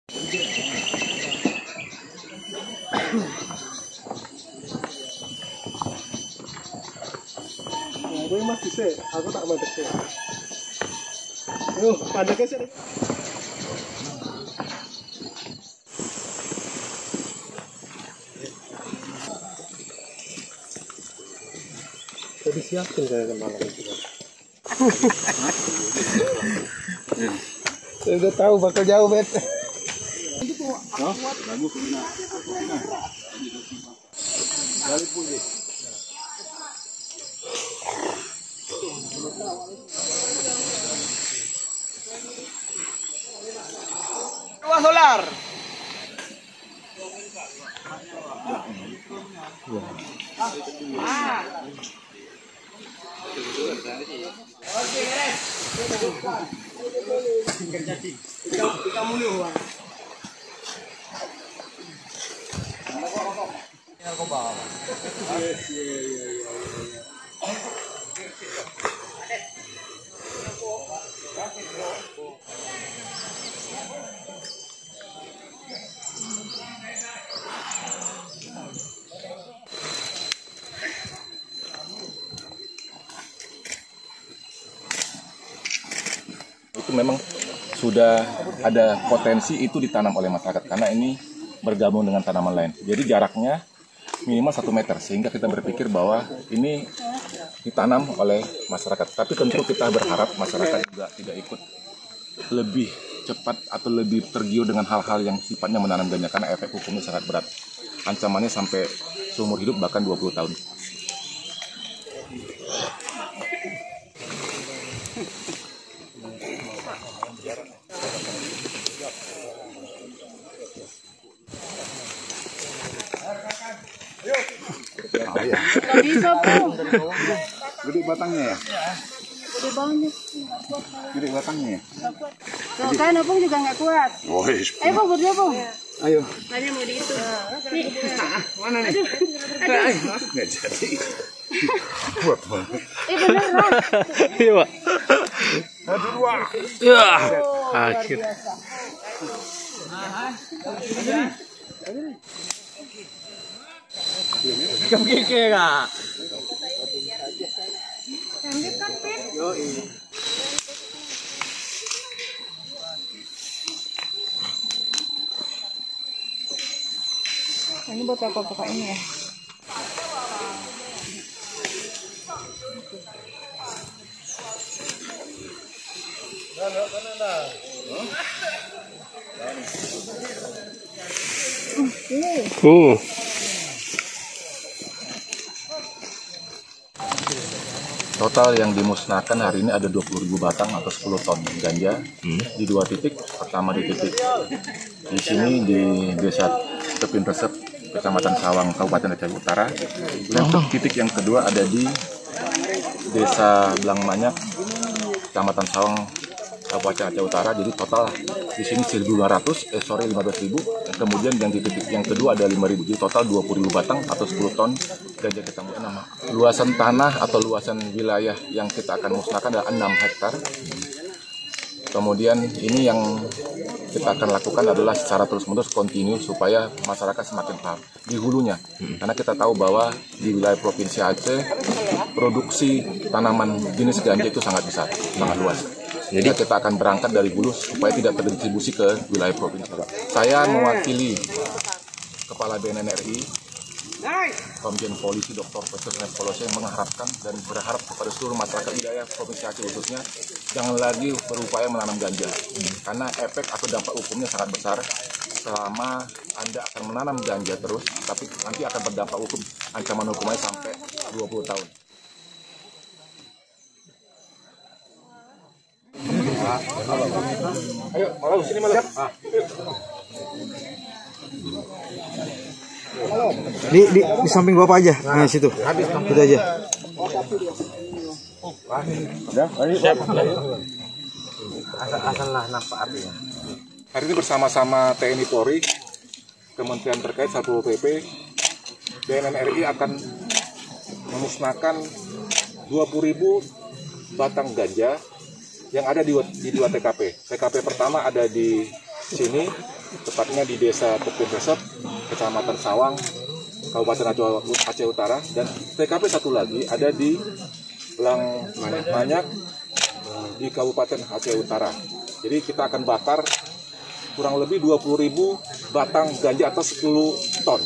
Gue masih sih, aku tak mandek sih. Yuk, mandeknya sih. Jadi siapin saya kemarin itu. Saya udah tahu bakal jauh bet. Bagus ini. Balik puji. Dua solar. Itu memang sudah ada potensi itu ditanam oleh masyarakat karena ini bergabung dengan tanaman lain. Jadi jaraknya minimal 1 meter sehingga kita berpikir bahwa ini ditanam oleh masyarakat. Tapi tentu kita berharap masyarakat juga tidak ikut lebih cepat atau lebih tergiur dengan hal-hal yang sifatnya menanam ganja karena efek hukumnya sangat berat. Ancamannya sampai seumur hidup bahkan 20 tahun. Nggak bisa, Bang. Gede batangnya ya? Gede banget. Gede batangnya ya? Tuh kan, Bang juga nggak kuat. Ayo, Bang, berdua, Bang. Ayo. Tanya mau dihitung. Mana nih? Nggak jadi. Kuat banget. Beneran. Iya, Pak. Aduh, wah. Ya, akhir. Kami kira. Canggih kan, Pin? Ini buat apa ini ya? Total yang dimusnahkan hari ini ada 20.000 batang atau 10 ton ganja di 2 titik. Pertama di titik di sini di Desa Tepin Resep, Kecamatan Sawang, Kabupaten Aceh Utara. Dan titik yang kedua ada di Desa Belang Manyak, Kecamatan Sawang, Kabupaten Aceh Utara. Jadi total di sini 15.000. Kemudian yang di titik yang kedua ada 5.000. Jadi total 20.000 batang atau 10 ton ganja kita musnahkan. Luasan tanah atau luasan wilayah yang kita akan musnahkan adalah 6 hektar. Kemudian ini yang kita akan lakukan adalah secara terus-menerus kontinu supaya masyarakat semakin paham di hulunya. Karena kita tahu bahwa di wilayah Provinsi Aceh produksi tanaman jenis ganja itu sangat besar, sangat luas. Jadi kita akan berangkat dari hulu supaya tidak terdistribusi ke wilayah provinsi. Saya mewakili Kepala BNN RI, Komjen Polisi Dr. Petrus Polose mengharapkan dan berharap kepada seluruh masyarakat wilayah Provinsi Aceh khususnya jangan lagi berupaya menanam ganja karena efek atau dampak hukumnya sangat besar. Selama Anda akan menanam ganja terus, tapi nanti akan berdampak hukum, ancaman hukumnya sampai 20 tahun. Ayo, malam sini malam. Di samping Bapak aja. Nah, situ. Itu aja. Asal-asalah nampak apinya. Hari ini bersama-sama TNI Polri, Kementerian terkait Satpol PP, BNN RI akan memusnahkan 20.000 batang ganja yang ada di 2 TKP. TKP pertama ada di sini, tepatnya di Desa Tepin Resep, Kecamatan Sawang, Kabupaten Aceh Utara, dan TKP satu lagi ada di Lang Manyak di Kabupaten Aceh Utara. Jadi kita akan bakar kurang lebih 20.000 batang ganja atau 10 ton.